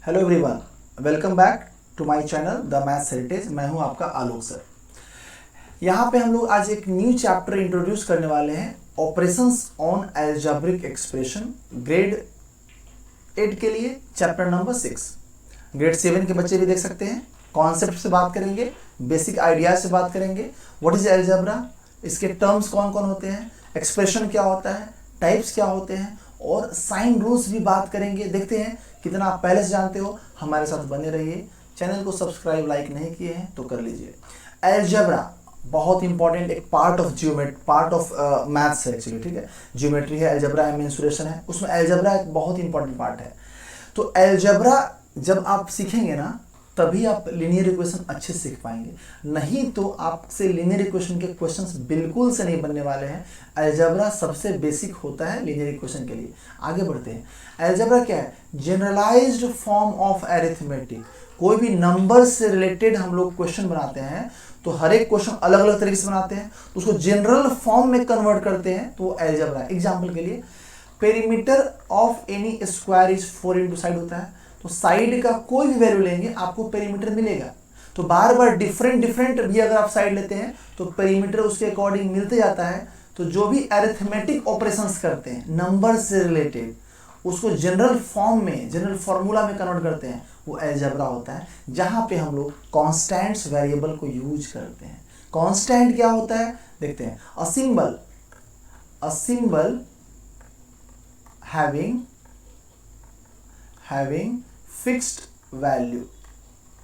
Hello everyone, welcome back to my channel the maths heritage. मैं हूं आपका आलोक sir. यहाँ पे हम लोग आज एक न्यू चैप्टर इंट्रोड्यूस करने वाले हैं, operations on algebraic expression, grade 8 के लिए चैप्टर नंबर 6। ग्रेड 7 के बच्चे भी देख सकते हैं। कॉन्सेप्ट से बात करेंगे, बेसिक आइडियाज से बात करेंगे, व्हाट इज अलजेब्रा, इसके टर्म्स कौन कौन होते हैं, एक्सप्रेशन क्या होता है, टाइप्स क्या होते हैं, और साइन रूल्स भी बात करेंगे। देखते हैं कितना आप पहले से जानते हो। हमारे साथ बने रहिए। चैनल को सब्सक्राइब लाइक नहीं किए हैं तो कर लीजिए। अलजेब्रा बहुत इंपॉर्टेंट एक पार्ट ऑफ मैथ्स है एक्चुअली, ठीक है। ज्योमेट्री है, अलजेब्रा है, मेंसुरेशन है, उसमें अलजेब्रा एक बहुत इंपॉर्टेंट पार्ट है। तो अलजेब्रा जब आप सीखेंगे ना तभी आप लीनियर इक्वेशन अच्छे से सीख पाएंगे, नहीं तो आपसे लीनियर इक्वेशन के क्वेश्चंस बिल्कुल से नहीं बनने वाले हैं। अलजेब्रा सबसे बेसिक होता है लीनियर इक्वेशन के लिए। आगे बढ़ते हैं। अलजेब्रा क्या है? Generalised form of arithmetic. कोई भी नंबर से रिलेटेड हम लोग क्वेश्चन बनाते हैं तो हर एक क्वेश्चन अलग अलग तरीके से बनाते हैं, तो उसको जनरल फॉर्म में कन्वर्ट करते हैं, तो अलजेब्रा है। एग्जाम्पल के लिए, perimeter of N E square is 4 into side होता है, तो साइड का कोई भी वैल्यू लेंगे आपको पेरीमीटर मिलेगा। तो बार बार डिफरेंट भी अगर आप साइड लेते हैं तो पेरीमीटर उसके अकॉर्डिंग मिलते जाता है। तो जो भी अरिथमेटिक ऑपरेशंस करते हैं नंबर से रिलेटेड, उसको जनरल फॉर्म में, जनरल फॉर्मूला में कन्वर्ट करते हैं, वो अलजेब्रा होता है। जहां पे हम लोग कांस्टेंट्स वेरिएबल को यूज करते हैं। कांस्टेंट क्या होता है देखते हैं। A symbol having fixed value,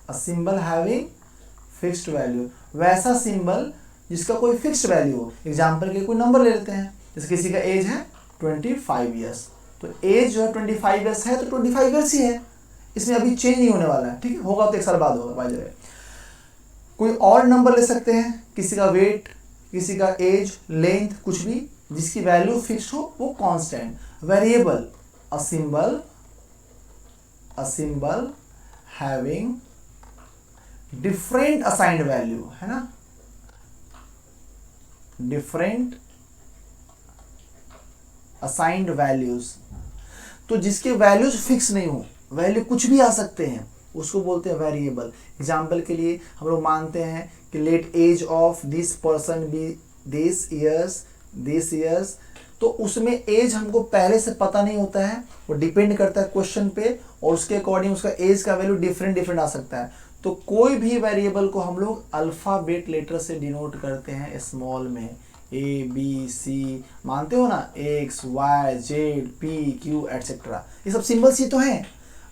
a symbol having fixed value, वैसा सिंबल जिसका कोई फिक्स्ड वैल्यू हो। एग्जाम्पल के कोई नंबर ले लेते हैं, जैसे किसी का एज है 25 ईयर्स, तो एज जो है 25 ईयर्स है तो 25 ईयर्स ही है, इसमें अभी चेंज नहीं होने वाला है, ठीक है। होगा तो 1 साल बाद होगा बाय द वे। कोई और नंबर ले सकते हैं, किसी का वेट, किसी का एज, लेंथ, कुछ भी जिसकी वैल्यू फिक्स्ड हो वो constant. Variable, a symbol having different assigned value, है ना, different assigned values, तो जिसके वैल्यूज फिक्स नहीं हो, वैल्यू कुछ भी आ सकते हैं, उसको बोलते हैं वेरिएबल। एग्जाम्पल के लिए हम लोग मानते हैं कि let age of this person be this years, तो उसमें एज हमको पहले से पता नहीं होता है, वो डिपेंड करता है क्वेश्चन पे, और उसके अकॉर्डिंग उसका एज का वैल्यू डिफरेंट आ सकता है। तो कोई भी वेरिएबल को हम लोग अल्फाबेट लेटर से डिनोट करते हैं, स्मॉल में, ए बी सी, मानते हो ना, x y z p q etcetera, ये सब सिंबल्स ही तो हैं।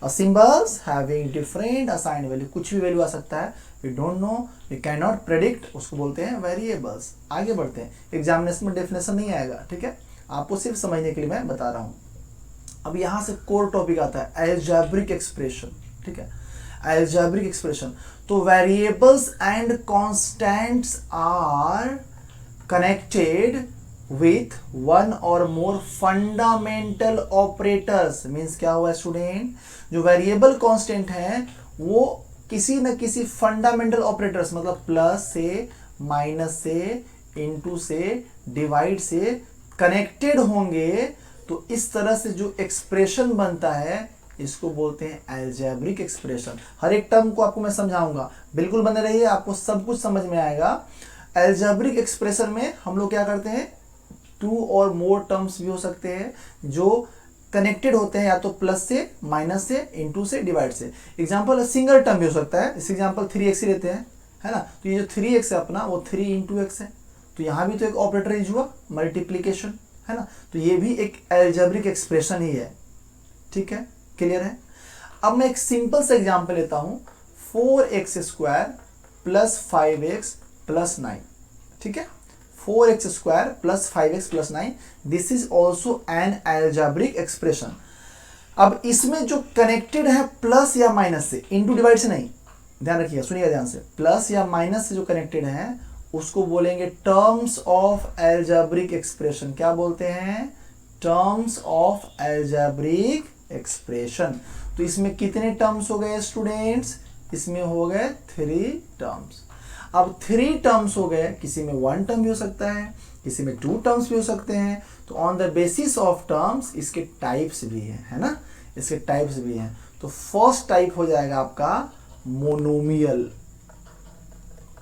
Symbols having different assigned value, कुछ भी वैल्यू आ सकता है, we don't know, we can not predict, उसको बोलते हैं वेरिएबल्स। आगे बढ़ते हैं। एग्जामिनेशन में डेफिनेशन नहीं आएगा, ठीक है, आपको सिर्फ समझने के लिए मैं बता रहा हूं। अब यहां से कोर टॉपिक आता है अलजेब्रिक एक्सप्रेशन, ठीक है। अलजेब्रिक एक्सप्रेशन, तो variables and constants are connected with one और मोर फंडामेंटल ऑपरेटर्स। मींस क्या हुआ स्टूडेंट, जो वेरिएबल कांस्टेंट है वो किसी न किसी फंडामेंटल ऑपरेटर्स, मतलब प्लस से, माइनस से, इनटू से, डिवाइड से कनेक्टेड होंगे। तो इस तरह से जो एक्सप्रेशन बनता है इसको बोलते हैं अलजेब्रिक एक्सप्रेशन। हर एक टर्म को आपको मैं समझाऊंगा, बिल्कुल बने रहिए, आपको सब कुछ समझ में आएगा। अलजेब्रिक एक्सप्रेशन में हम लोग क्या करते हैं, 2 और मोर टर्म्स भी हो सकते हैं जो कनेक्टेड होते हैं, या तो प्लस से, माइनस से, इनटू से, डिवाइड से। एग्जांपल सिंगल टर्म भी हो सकता है, इस एग्जांपल 3x ही लेते हैं, है ना। तो ये जो 3x है अपना, वो 3 इंटू x है, तो यहाँ भी तो एक ऑपरेटर यूज हुआ, मल्टीप्लीकेशन, है ना। तो ये भी एक अलजेब्रिक एक्सप्रेशन ही है, ठीक है, क्लियर है। अब मैं एक सिंपल सा एग्जांपल लेता हूं, 4x square plus 5x plus 9, ठीक है। 4x square plus 5x plus 9, this is also an algebraic expression. अब इसमें जो कनेक्टेड है प्लस या माइनस से, इंटू डिवाइड से नहीं, ध्यान रखिएगा, सुनिएगा ध्यान से, प्लस या माइनस से जो कनेक्टेड है उसको बोलेंगे टर्म्स ऑफ अलजेब्रिक एक्सप्रेशन। क्या बोलते हैं? Terms of algebraic expression. तो इसमें कितने टर्म्स हो गए स्टूडेंट्स? इसमें हो गए 3 टर्म्स। अब 3 टर्म्स हो गए, किसी में 1 टर्म भी हो सकता है, किसी में 2 टर्म्स भी हो सकते हैं। तो on the basis of terms इसके टाइप्स भी हैं, है ना, इसके टाइप्स भी हैं। तो फर्स्ट टाइप हो जाएगा आपका मोनोमियल।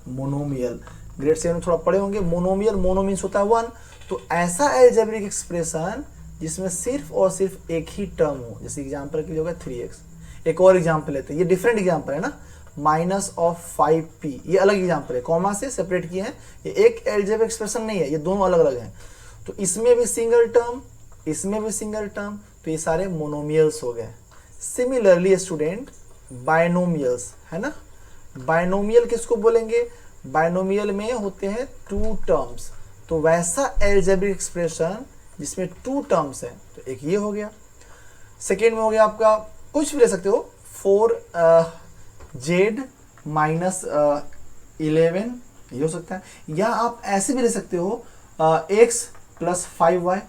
मोनोमियल ग्रेड 7 में थोड़ा पढ़े होंगे। मोनोमियल, मोनो मीन्स होता है 1। तो ऐसा अलजेब्रिक एक्सप्रेशन जिसमें सिर्फ और सिर्फ एक ही टर्म हो, जैसे एग्जांपल के लिए होगा 3x। एक और एग्जांपल लेते हैं, ये डिफरेंट एग्जांपल है ना, -5p, ये अलग एग्जांपल है, कॉमा से सेपरेट किए हैं, ये एक अलजेब्रिक एक्सप्रेशन नहीं है, ये दोनों अलग अलग हैं। तो इसमें भी सिंगल टर्म, इसमें भी सिंगल टर्म, तो ये सारे मोनोमियल्स हो गए। सिमिलरली स्टूडेंट बायनोमियल्स है ना, बायनोमियल किसको बोलेंगे, बायनोमियल में होते हैं 2 टर्म्स। तो वैसा अलजेब्रिक एक्सप्रेशन जिसमें 2 टर्म्स हैं, तो एक ये हो गया। सेकेंड में हो गया आपका, कुछ भी ले सकते हो, 4z माइनस 11, ये हो सकता है, या आप ऐसे भी ले सकते हो x plus 5y।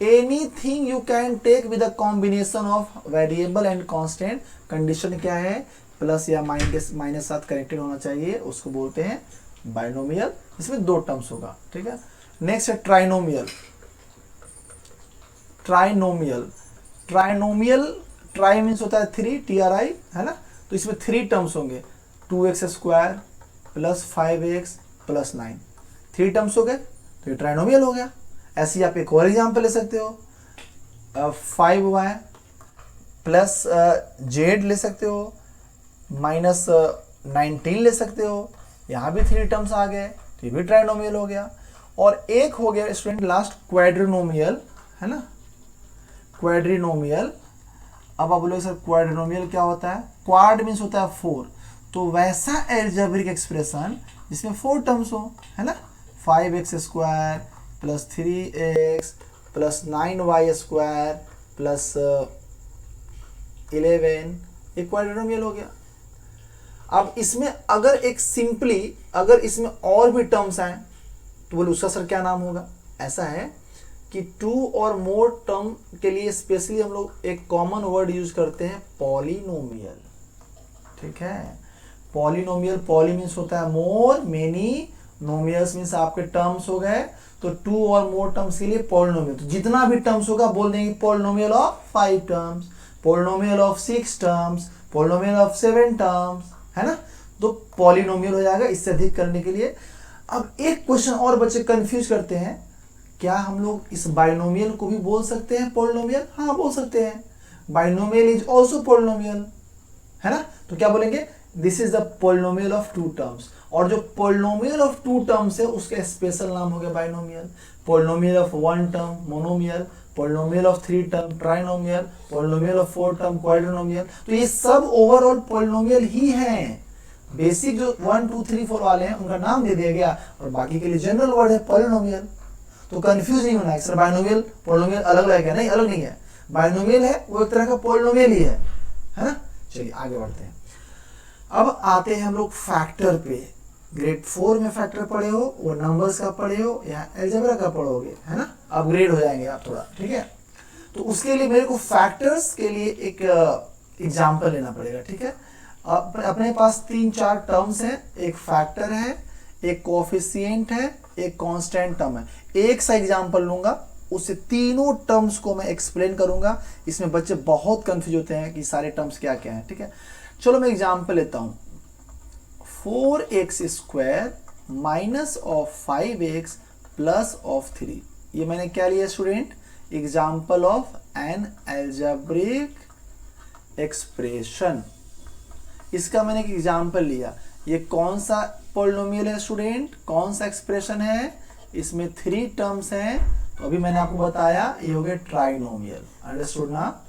Anything you can take with a combination of variable and constant. Condition क्या है, प्लस या माइनस साथ कनेक्टेड होना चाहिए, उसको बोलते हैं बाइनोमियल, इसमें 2 टर्म्स होगा, ठीक है। नेक्स्ट है trinomial. Trinomial, trinomial, try means होता है 3, TRI है ना, तो इसमें 3 टर्म्स होंगे, 2x² plus 5x plus 9, 3 terms हो गए, तो ये ट्राइनोमियल हो गया। ऐसे ही आप एक और एग्जांपल ले सकते हो, 5y प्लस z ले सकते हो, माइनस 19 ले सकते हो, यहाँ भी 3 टर्म्स आ गए, तो ये भी ट्राइनोमियल हो गया। और एक हो गया स्टूडेंट लास्ट क्वाड्रिनोमियल है ना, क्वाड्रिनोमियल। अब आप बोलोगे सर क्वाड्रिनोमियल क्या होता है, क्वाड मीन्स होता है 4, तो वैसा अलजेब्रिक एक्सप्रेशन जिसमें 4 टर्म्स हो, है ना, 5x² plus 3x plus 9y² plus 11, एक क्वाड्रिनोमियल हो गया। अब इसमें अगर एक सिंपली अगर इसमें और भी टर्म्स आए तो बोले उसका सर क्या नाम होगा। ऐसा है कि 2 और मोर टर्म के लिए स्पेशली हम लोग एक कॉमन वर्ड यूज करते हैं, पॉलिनोमियल, ठीक है। पॉलिनोमियल, पॉली मीन्स होता है मोर, मेनी, नोमियल्स मीन्स आपके टर्म्स हो गए, तो 2 और मोर टर्म्स के लिए पॉलिनोमियल। तो जितना भी टर्म्स होगा बोल देंगे polynomial of 5 terms, polynomial of 6 terms, polynomial of 7 terms, है ना, तो पॉलिनोमियल हो जाएगा इससे अधिक करने के लिए। अब एक क्वेश्चन और बच्चे कंफ्यूज करते हैं, क्या हम लोग इस बाइनोमियल को भी बोल सकते हैं पॉलिनोमियल? हाँ बोल सकते हैं, बाइनोमियल इज आल्सो पॉलिनोमियल, है ना। तो क्या बोलेंगे, this is the polynomial of 2 terms, और जो पॉलिनोमियल ऑफ 2 टर्म्स है उसका स्पेशल नाम हो गया binomial. Polynomial of 1 term monomial, polynomial of 3 term trinomial, polynomial of 4 term quadrinomial. तो ये सब ओवरऑल पॉलिनोमियल ही हैं। बेसिक जो 1 2 3 4 वाले हैं उनका नाम दे दिया गया, और बाकी के लिए जनरल वर्ड है पॉलिनोमियल। तो कंफ्यूज नहीं होना है सर बाइनोमियल पॉलिनोमियल अलग अलग है, नहीं अलग नहीं है, बाइनोमियल है वो एक तरह का पॉलिनोमियल ही है ना। चलिए आगे बढ़ते हैं। अब आते हैं हम लोग फैक्टर पे। ग्रेड 4 में फैक्टर पढ़े हो, वो नंबर्स का पढ़े हो या अलजेब्रा का पढ़ोगे, है ना, अपग्रेड हो जाएंगे आप थोड़ा, ठीक है। तो उसके लिए मेरे को फैक्टर्स के लिए एक एग्जांपल लेना पड़ेगा, ठीक है। अपने पास 3-4 टर्म्स हैं, एक फैक्टर है, एक कोएफिशिएंट है, एक कांस्टेंट टर्म है। एक सा एग्जांपल लूंगा, उससे तीनों टर्म्स को मैं एक्सप्लेन करूंगा। इसमें बच्चे बहुत कंफ्यूज होते हैं कि सारे टर्म्स क्या क्या हैं, ठीक है। चलो मैं एग्जांपल लेता हूं, 4x² minus of 5x plus of 3। ये मैंने क्या लिया student, example of N algebraic expression. इसका मैंने एक एग्जांपल लिया। ये कौन सा पॉलिनोमियल है स्टूडेंट, कौन सा एक्सप्रेशन है, इसमें 3 टर्म्स हैं, तो अभी मैंने आपको बताया ये हो गया ट्राइनोमियल। अंडरस्टूड ना,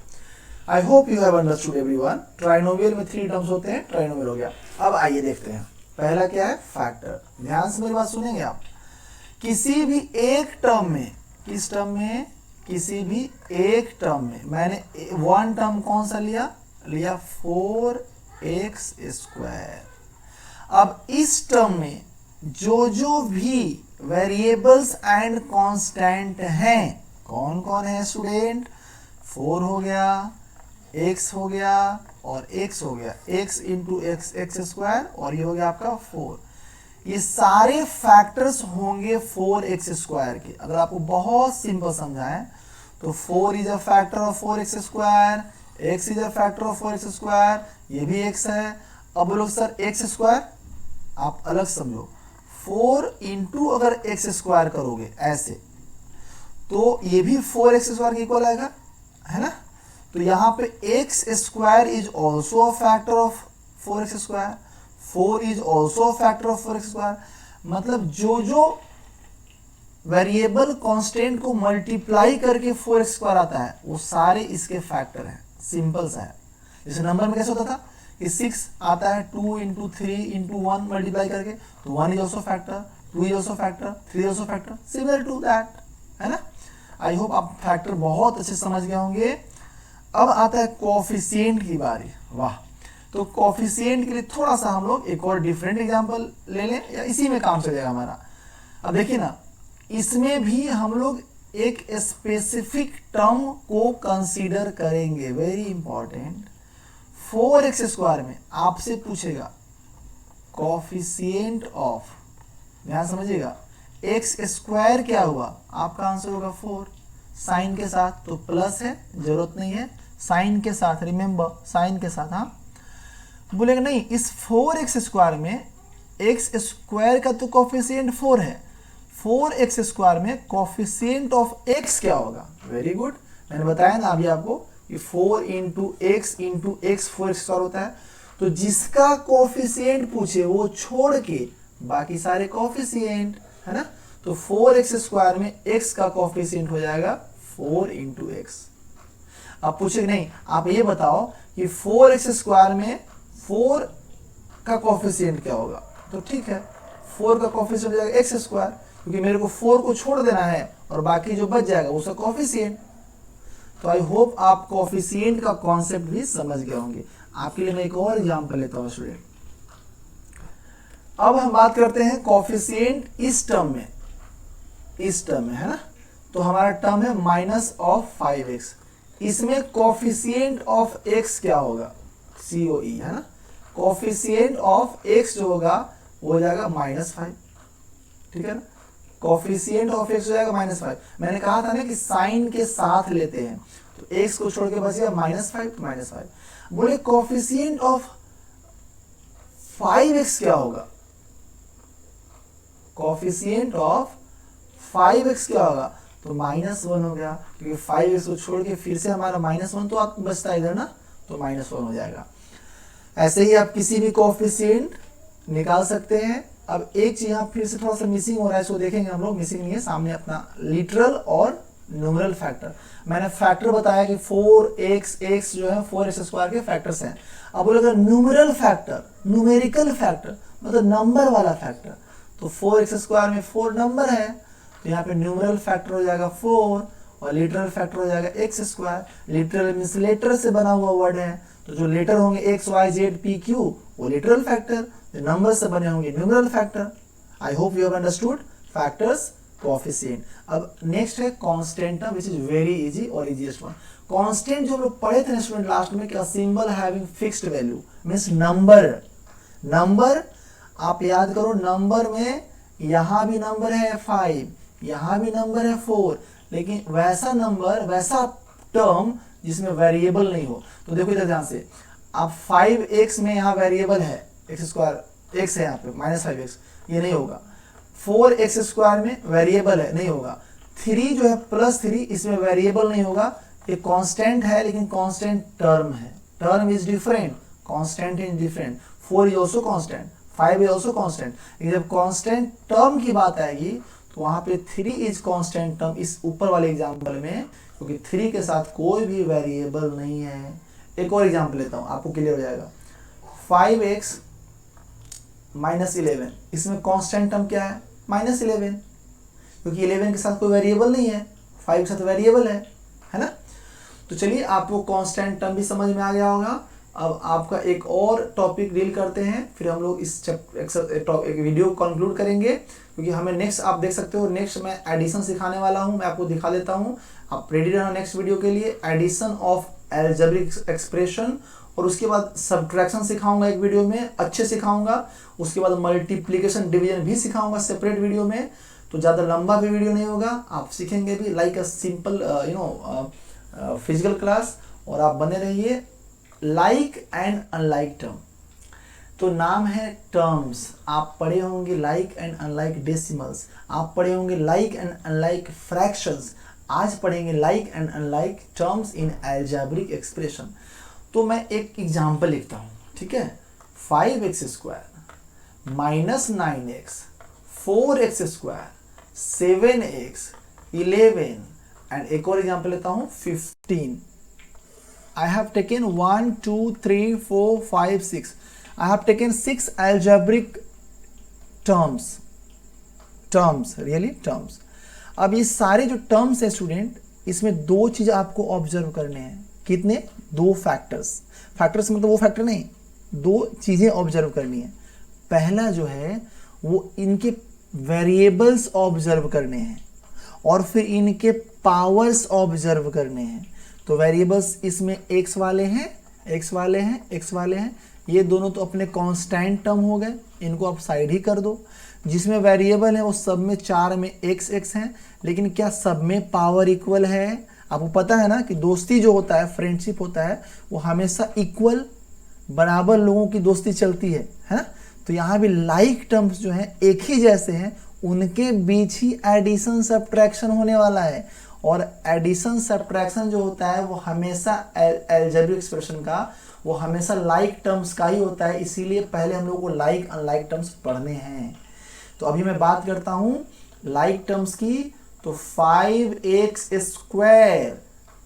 I hope you have understood everyone. Trinomial में 3 टर्म्स होते हैं, ट्राइनोमियल हो गया। अब आइए देखते हैं, पहला क्या है, फैक्टर। ध्यान से मेरी बात सुनेंगे आप। किसी भी एक टर्म में, किस टर्म में, किसी भी एक टर्म में मैंने 1 टर्म कौन सा लिया, 4x²। अब इस टर्म में जो जो भी वेरिएबल्स एंड कांस्टेंट हैं, कौन कौन है स्टूडेंट, 4 हो गया, x हो गया और x हो गया, x इंटू x² और ये हो गया आपका 4। ये सारे फैक्टर्स होंगे 4x² के। अगर आपको बहुत सिंपल समझाएं तो 4 is a factor of 4x², x is a factor of 4x², ये भी x है। अब बोलो सर x², आप अलग समझो, 4 इंटू अगर x² करोगे ऐसे, तो ये भी 4x² के इक्वल आएगा, है ना। तो यहाँ पे x² is also a factor of 4x², 4 is also a factor of 4x²। मतलब जो जो वेरिएबल कांस्टेंट को मल्टीप्लाई करके 4x² आता है वो सारे इसके फैक्टर हैं। सिंपल सा है। जैसे नंबर में कैसे होता था कि 6 आता है 2 इंटू 3 इंटू 1 मल्टीप्लाई करके, तो 1 is also factor, 2 is also factor, 3 is also factor, similar to that, है ना। आई होप आप फैक्टर बहुत अच्छे समझ गए होंगे। अब आता है कोएफिशिएंट की बारी। वाह, तो कोएफिशिएंट के लिए थोड़ा सा हम लोग एक और डिफरेंट एग्जांपल ले लें या इसी में काम चलेगा हमारा। अब देखिए ना, इसमें भी हम लोग एक स्पेसिफिक टर्म को कंसीडर करेंगे, वेरी इंपॉर्टेंट। 4x² में आपसे पूछेगा कोएफिशिएंट ऑफ, ध्यान समझिएगा, x² क्या हुआ, आपका आंसर होगा 4, साइन के साथ, तो प्लस है, जरूरत नहीं है, साइन के साथ, रिमेंबर साइन के साथ। हाँ, बोलेगा नहीं, इस 4x² में x² का तो कोएफिशिएंट 4 है, 4x² में कोएफिशिएंट ऑफ x क्या होगा। वेरी गुड, मैंने बताया ना अभी आपको कि 4 इंटू x 4x² होता है। तो जिसका कोएफिशिएंट पूछे वो छोड़ के बाकी सारे कोएफिशिएंट, है ना। तो 4x² में x का कोएफिशिएंट हो जाएगा 4 इंटू x। अब पूछे नहीं, आप ये बताओ कि 4x² में 4 का कोएफिशिएंट क्या होगा, तो ठीक है, 4 का कोएफिशिएंट हो जाएगा x², क्योंकि मेरे को 4 को छोड़ देना है और बाकी जो बच जाएगा उसका कोएफिशिएंट। तो आई होप आप कोएफिशिएंट का कॉन्सेप्ट भी समझ गए होंगे। आपके लिए मैं एक और एग्जांपल लेता हूं स्टूडेंट। अब हम बात करते हैं कोएफिशिएंट इस टर्म में, है ना। तो हमारा टर्म है -5x, इसमें कोएफिशिएंट ऑफ x क्या होगा, COE, है ना। कोएफिशिएंट ऑफ x जो होगा वो हो जाएगा -5, ठीक है ना। कोएफिशिएंट ऑफ x हो जाएगा -5। मैंने कहा था ना कि साइन के साथ लेते हैं, तो x को छोड़ के बच गया -5। बोले कोएफिशिएंट ऑफ 5x क्या होगा, कोएफिशिएंट ऑफ 5x क्या होगा, तो -1 हो गया, क्योंकि 5x को छोड़ के फिर से हमारा -1 तो आप बचता है इधर ना, तो -1 हो जाएगा। ऐसे ही आप किसी भी कोएफिशिएंट निकाल सकते हैं। अब एक चीज यहाँ फिर से थोड़ा सा मिसिंग हो रहा है, इसको देखेंगे हम लोग, मिसिंग नहीं है, सामने अपना लिटरल और न्यूमरल फैक्टर। मैंने फैक्टर बताया कि 4x जो है 4x² के फैक्टर्स हैं। अब बोलेगा न्यूमरल फैक्टर, न्यूमेरिकल फैक्टर मतलब नंबर वाला फैक्टर, तो 4x² में 4 नंबर है, तो यहाँ पे न्यूमरल फैक्टर हो जाएगा 4 और लिटरल फैक्टर हो जाएगा x²। लिटरल मींस लेटर से बना हुआ वर्ड है, तो जो लेटर होंगे x, y, z, p, q वो लिटरल फैक्टर, जो नंबर से बने होंगे numeral factor. I hope you have understood factors, coefficient. अब नेक्स्ट है constant term, which is very easy और इजीएस्ट वन। कांस्टेंट जो हम लोग पढ़े थे स्टूडेंट लास्ट में, क्या symbol having fixed value means number आप याद करो, नंबर में यहां भी नंबर है 5, यहां भी नंबर है 4, लेकिन वैसा नंबर, वैसा टर्म जिसमें वेरिएबल नहीं हो। तो देखो इधर ध्यान से, आप 5x में यहाँ वेरिएबल है, x² x है यहाँ पे -5x, ये नहीं होगा। 4x² में वेरिएबल है, नहीं होगा। 3 जो है +3, इसमें वेरिएबल नहीं होगा, ये कांस्टेंट है, लेकिन कांस्टेंट टर्म है। Term is different, constant is different. 4 is also constant, 5 is also constant, लेकिन जब कांस्टेंट टर्म की बात आएगी तो वहां पे 3 इज कांस्टेंट टर्म, इस ऊपर वाले एग्जाम्पल में, क्योंकि 3 के साथ कोई भी वेरिएबल नहीं है। एक और एग्जाम्पल लेता हूं, आपको क्लियर हो जाएगा। 5x -11, इसमें कांस्टेंट टर्म क्या है, -11, क्योंकि 11 के साथ कोई वेरिएबल नहीं है, 5 के साथ वेरिएबल है ना। तो चलिए, आपको कांस्टेंट टर्म भी समझ में आ गया होगा। अब आपका एक और टॉपिक डील करते हैं, फिर हम लोग इस एक वीडियो कंक्लूड करेंगे, क्योंकि हमें नेक्स्ट आप देख सकते हो, नेक्स्ट मैं एडिशन सिखाने वाला हूं, मैं आपको दिखा देता हूं। आप रेडी रहना नेक्स्ट वीडियो के लिए, एडिशन ऑफ अलजेब्रिक एक्सप्रेशन, और उसके बाद सब्ट्रैक्शन सिखाऊंगा एक वीडियो में, अच्छे सिखाऊंगा। उसके बाद मल्टीप्लिकेशन डिवीजन भी सिखाऊंगा सेपरेट वीडियो में, तो ज़्यादा लंबा भी वीडियो नहीं होगा, आप सीखेंगे भी like a simple physical class. और आप बने रहिए लाइक एंड अनलाइक टर्म। तो नाम है टर्म्स, आप पढ़े होंगे लाइक एंड अनलाइक डेसिमल्स, आप पढ़े होंगे लाइक एंड अनलाइक फ्रैक्शंस, आज पढ़ेंगे like and unlike terms in algebraic expression. तो मैं एक एग्जांपल लिखता हूँ, ठीक है। 5x² minus 9x 4x² 7x 11 and एक और एग्जांपल लेता हूँ 15। I have taken 1 2 3 4 5 6, I have taken 6 algebraic terms, terms। अब ये सारे जो टर्म्स है स्टूडेंट, इसमें दो चीज आपको ऑब्जर्व करने हैं। कितने? दो फैक्टर्स मतलब वो फैक्टर नहीं, दो चीजें ऑब्जर्व करनी है। पहला जो है वो इनके वेरिएबल्स ऑब्जर्व करने हैं और फिर इनके पावर्स ऑब्जर्व करने हैं। तो वेरिएबल्स इसमें x वाले हैं, ये दोनों तो अपने कांस्टेंट टर्म हो गए, इनको आप साइड ही कर दो। जिसमें वेरिएबल है वो सब में 4 में x है, लेकिन क्या सब में पावर इक्वल है? आपको पता है ना कि दोस्ती जो होता है, फ्रेंडशिप होता है, वो हमेशा इक्वल बराबर लोगों की दोस्ती चलती है ना। तो यहाँ भी लाइक टर्म्स जो हैं एक ही जैसे हैं, उनके बीच ही एडिशन सब्ट्रैक्शन होने वाला है। और एडिशन सब्ट्रैक्शन जो होता है वो हमेशा अलजेब्रिक एक्सप्रेशन का वो हमेशा लाइक टर्म्स का ही होता है। इसीलिए पहले हम लोग को लाइक अनलाइक टर्म्स पढ़ने हैं। तो अभी मैं बात करता हूँ लाइक टर्म्स की। तो 5x²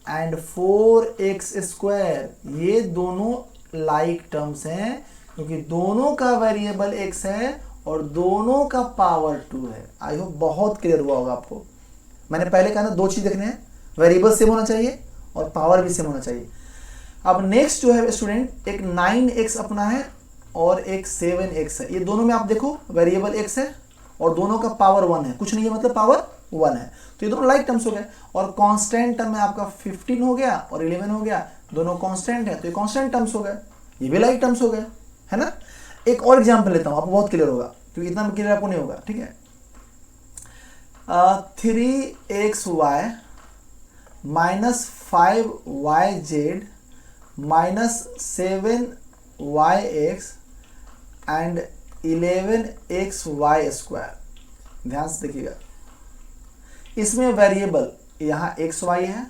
एंड 4x² ये दोनों लाइक टर्म्स हैं, क्योंकि दोनों का वेरिएबल x है और दोनों का पावर 2 है। आई होप बहुत क्लियर हुआ होगा आपको। मैंने पहले कहा ना, दो चीज देखने हैं, वेरिएबल सेम होना चाहिए और पावर भी सेम होना चाहिए। अब नेक्स्ट जो है स्टूडेंट, एक 9x अपना है और एक 7x है। ये दोनों में आप देखो वेरिएबल x है और दोनों का पावर 1 है, कुछ नहीं है मतलब पावर 1 है। तो ये दोनों लाइक टर्म्स हो गए। और कांस्टेंट टर्म में आपका 15 हो गया और 11 हो गया, दोनों कांस्टेंट है तो ये कांस्टेंट टर्म्स हो गए, ये भी लाइक टर्म्स हो गए, है ना। एक और एग्जांपल लेता हूं, आपको बहुत क्लियर होगा, क्योंकि इतना क्लियर आपको नहीं होगा, ठीक है। 3xy minus 5yz minus 7yx and 11xy²। ध्यान से देखिएगा, इसमें वेरिएबल यहाँ xy है,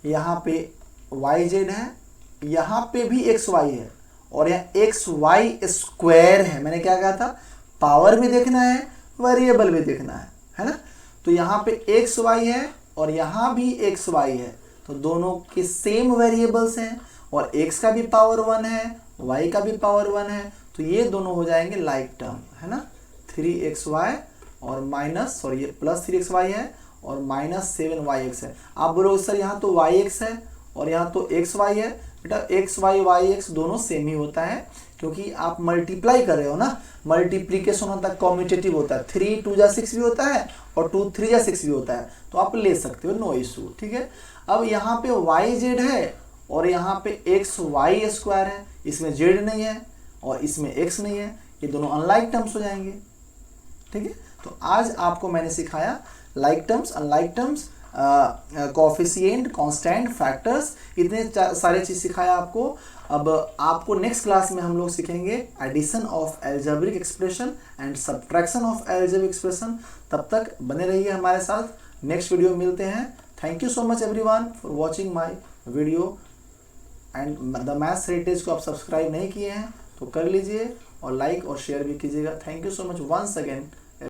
यहाँ पे yz है, यहाँ पे भी xy है और यहाँ xy² है। मैंने क्या कहा था, पावर भी देखना है, वेरिएबल भी देखना है ना। तो यहाँ पे xy है और यहाँ भी xy है, तो दोनों के सेम वेरिएबल्स हैं और x का भी पावर 1 है, y का भी पावर 1 है, तो ये दोनों हो जाएंगे लाइक टर्म, है ना। 3xy और माइनस, सॉरी ये प्लस 3xy है और माइनस 7yx है। आप बोलोगे सर यहाँ तो yx है और यहाँ तो xy है। बेटा xy yx दोनों सेम ही होता है, क्योंकि आप मल्टीप्लाई कर रहे हो ना, मल्टीप्लीकेशन होता है, कॉम्यूटेटिव होता है। 3 2 जा 6 भी होता है और 2 3 जा 6 भी होता है, तो आप ले सकते हो, नो इशू, ठीक है। अब यहाँ पे yz है और यहाँ पे xy² है, इसमें z नहीं है और इसमें x नहीं है, ये दोनों अनलाइक टर्म्स हो जाएंगे, ठीक है। तो आज आपको मैंने सिखाया like terms, unlike terms, coefficient, constant, factors, इतने सारे चीज सिखाया आपको। अब आपको नेक्स्ट क्लास में हम लोग सीखेंगे addition of algebraic expression and subtraction of algebraic expression. तब तक बने रहिए हमारे साथ, नेक्स्ट वीडियो में मिलते हैं। Thank you so much everyone for watching my video and the maths heritage को आप सब्सक्राइब नहीं किए हैं तो कर लीजिए और लाइक और शेयर भी कीजिएगा। Thank you so much once again.